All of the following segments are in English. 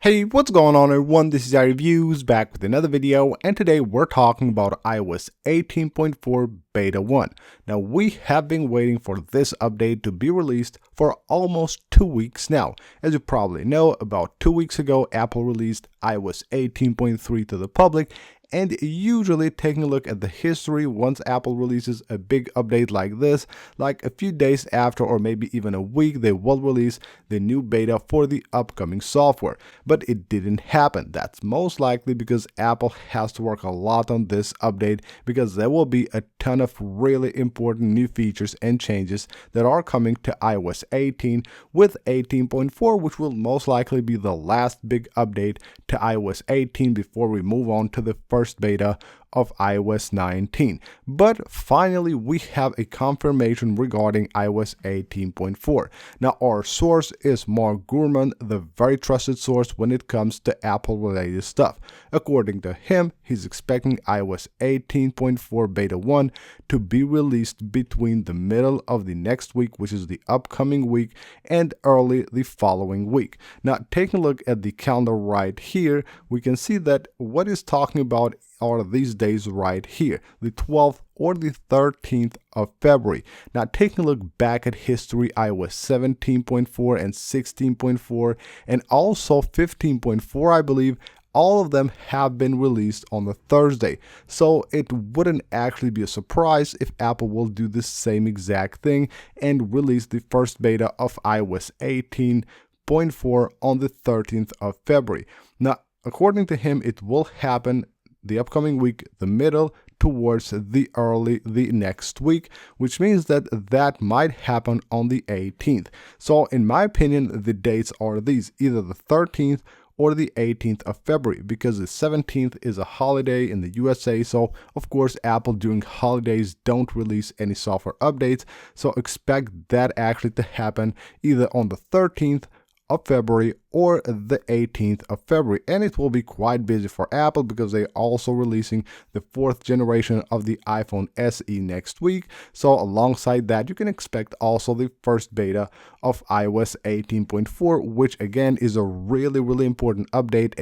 Hey, what's going on everyone? This is iReviews back with another video, and today we're talking about iOS 18.4 Beta 1. Now, we have been waiting for this update to be released for almost 2 weeks now. As you probably know, about 2 weeks ago, Apple released iOS 18.3 to the public, and usually taking a look at the history, once Apple releases a big update like this, like a few days after or maybe even a week, they will release the new beta for the upcoming software. But it didn't happen. That's most likely because Apple has to work a lot on this update, because there will be a ton of really important new features and changes that are coming to iOS 18 with 18.4, which will most likely be the last big update to iOS 18 before we move on to the first beta of iOS 19. But finally, we have a confirmation regarding iOS 18.4. Now, our source is Mark Gurman, the very trusted source when it comes to Apple related stuff. According to him, he's expecting iOS 18.4 Beta 1 to be released between the middle of the next week, which is the upcoming week, and early the following week. Now, taking a look at the calendar right here, we can see that what he's talking about are these days right here, the 12th or the 13th of February. Now, taking a look back at history, iOS 17.4 and 16.4 and also 15.4, I believe, all of them have been released on the Thursday. So it wouldn't actually be a surprise if Apple will do the same exact thing and release the first beta of iOS 18.4 on the 13th of February. Now, according to him, it will happen the upcoming week, the middle towards the early the next week, which means that might happen on the 18th. So in my opinion, the dates are these, either the 13th or the 18th of February, because the 17th is a holiday in the USA. So of course, Apple during holidays don't release any software updates. So expect that actually to happen either on the 13th of February or the 18th of February, and it will be quite busy for Apple because they're also releasing the 4th generation of the iPhone SE next week. So alongside that, you can expect also the first beta of iOS 18.4, which again is a really important update,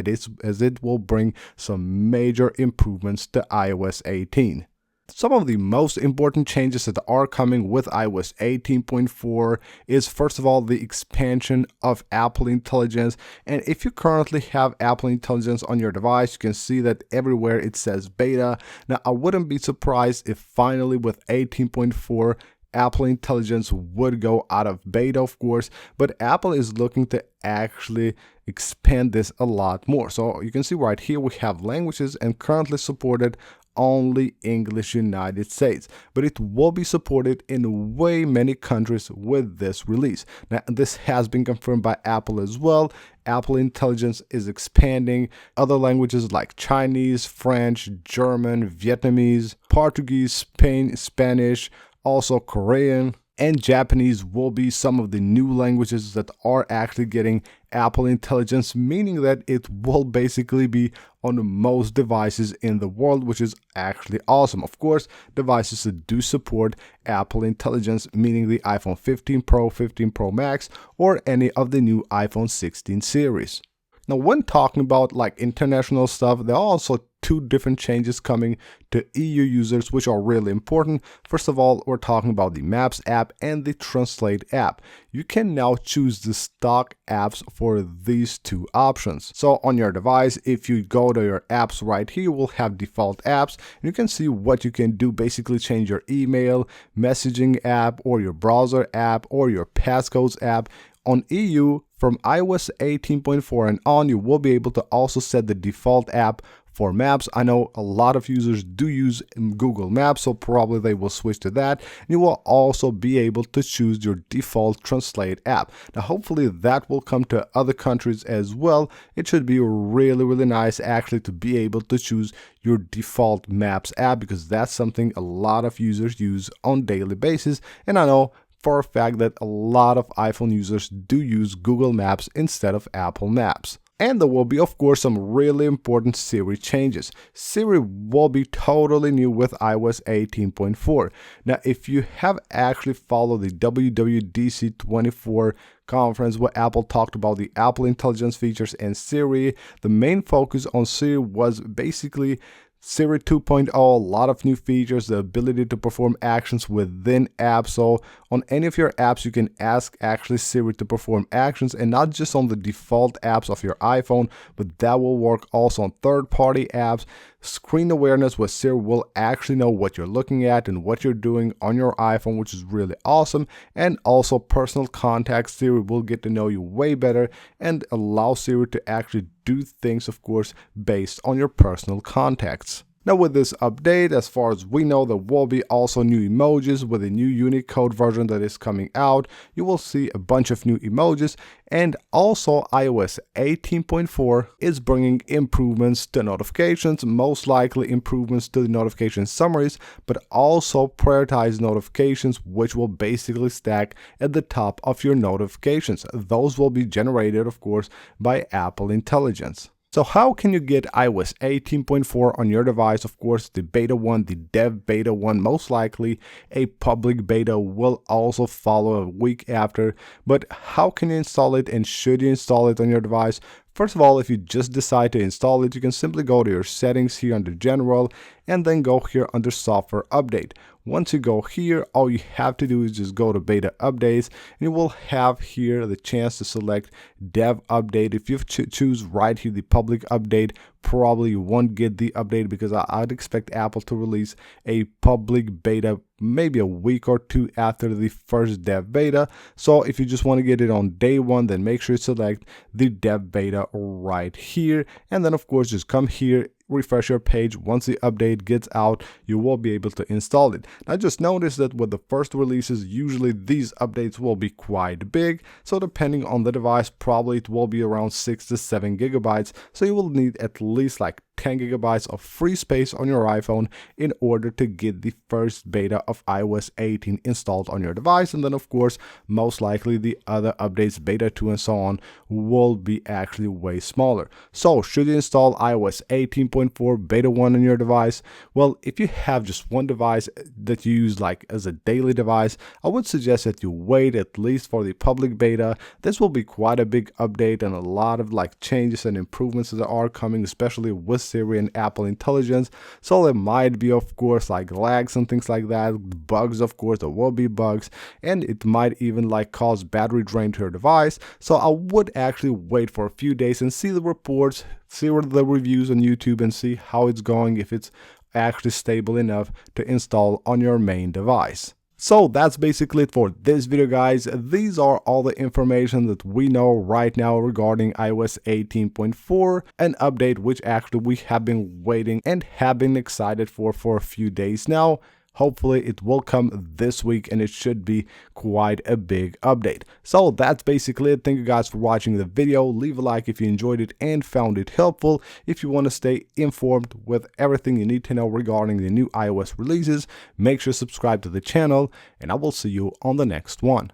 as it will bring some major improvements to iOS 18. Some of the most important changes that are coming with iOS 18.4 is, first of all, the expansion of Apple Intelligence. And if you currently have Apple Intelligence on your device, you can see that everywhere it says beta. Now, I wouldn't be surprised if finally with 18.4, Apple Intelligence would go out of beta, of course, but Apple is looking to actually expand this a lot more. So you can see right here we have languages, and currently supported only English United States, but it will be supported in way many countries with this release. Now, this has been confirmed by Apple as well. Apple Intelligence is expanding other languages like Chinese, French, German, Vietnamese, Portuguese, Spanish, also Korean, and Japanese will be some of the new languages that are actually getting Apple Intelligence, meaning that it will basically be on most devices in the world, which is actually awesome. Of course, devices that do support Apple Intelligence, meaning the iPhone 15 Pro, 15 Pro Max, or any of the new iPhone 16 series. Now, when talking about like international stuff, there are also two different changes coming to EU users, which are really important. First of all, we're talking about the Maps app and the Translate app. You can now choose the stock apps for these two options. So on your device, if you go to your apps right here, you will have default apps. And you can see what you can do, basically change your email, messaging app, or your browser app, or your passcodes app. On EU, from iOS 18.4 and on, you will be able to also set the default app for Maps. I know a lot of users do use Google Maps, so probably they will switch to that. And you will also be able to choose your default Translate app. Now, hopefully that will come to other countries as well. It should be really nice actually to be able to choose your default Maps app, because that's something a lot of users use on a daily basis. And I know for a fact that a lot of iPhone users do use Google Maps instead of Apple Maps. And there will be, of course, some really important Siri changes. Siri will be totally new with iOS 18.4. Now, if you have actually followed the WWDC 24 conference where Apple talked about the Apple Intelligence features and Siri, the main focus on Siri was basically Siri 2.0, a lot of new features, the ability to perform actions within apps. So on any of your apps, you can ask actually Siri to perform actions, and not just on the default apps of your iPhone, but that will work also on third-party apps. Screen awareness, where Siri will actually know what you're looking at and what you're doing on your iPhone, which is really awesome. And also personal contacts, Siri will get to know you way better and allow Siri to actually do things, of course, based on your personal contacts. Now with this update, as far as we know, there will be also new emojis with a new Unicode version that is coming out. You will see a bunch of new emojis, and also iOS 18.4 is bringing improvements to notifications, most likely improvements to the notification summaries, but also prioritized notifications, which will basically stack at the top of your notifications. Those will be generated, of course, by Apple Intelligence. So how can you get iOS 18.4 on your device? Of course, the beta 1, the dev beta 1, most likely a public beta will also follow a week after. But how can you install it, and should you install it on your device? First of all, if you just decide to install it, you can simply go to your settings here under General and then go here under Software Update. Once you go here, all you have to do is just go to Beta Updates, and you will have here the chance to select Dev Update. If you choose right here the public update, probably you won't get the update because I'd expect Apple to release a public beta maybe a week or two after the first dev beta. So if you just want to get it on day one, then make sure you select the dev beta right here, and then of course just come here, refresh your page. Once the update gets out, you will be able to install it. Now just notice that with the first releases, usually these updates will be quite big, so depending on the device, probably it will be around 6 to 7 gigabytes, so you will need at least like 10 gigabytes of free space on your iPhone in order to get the first beta of iOS 18 installed on your device. And then of course, most likely the other updates, beta 2 and so on, will be actually way smaller. So should you install iOS 18.4 beta 1 on your device? Well, if you have just one device that you use like as a daily device, I would suggest that you wait at least for the public beta. This will be quite a big update and a lot of like changes and improvements that are coming, especially with Siri and Apple Intelligence. So there might be, of course, like lags and things like that, bugs, of course, there will be bugs, and it might even like cause battery drain to your device. So I would actually wait for a few days and see the reports, see what the reviews on YouTube, and see how it's going, if it's actually stable enough to install on your main device. So that's basically it for this video, guys. These are all the information that we know right now regarding iOS 18.4, an update which actually we have been waiting and have been excited for a few days now. Hopefully it will come this week, and it should be quite a big update. So that's basically it. Thank you guys for watching the video. Leave a like if you enjoyed it and found it helpful. If you want to stay informed with everything you need to know regarding the new iOS releases, make sure to subscribe to the channel, and I will see you on the next one.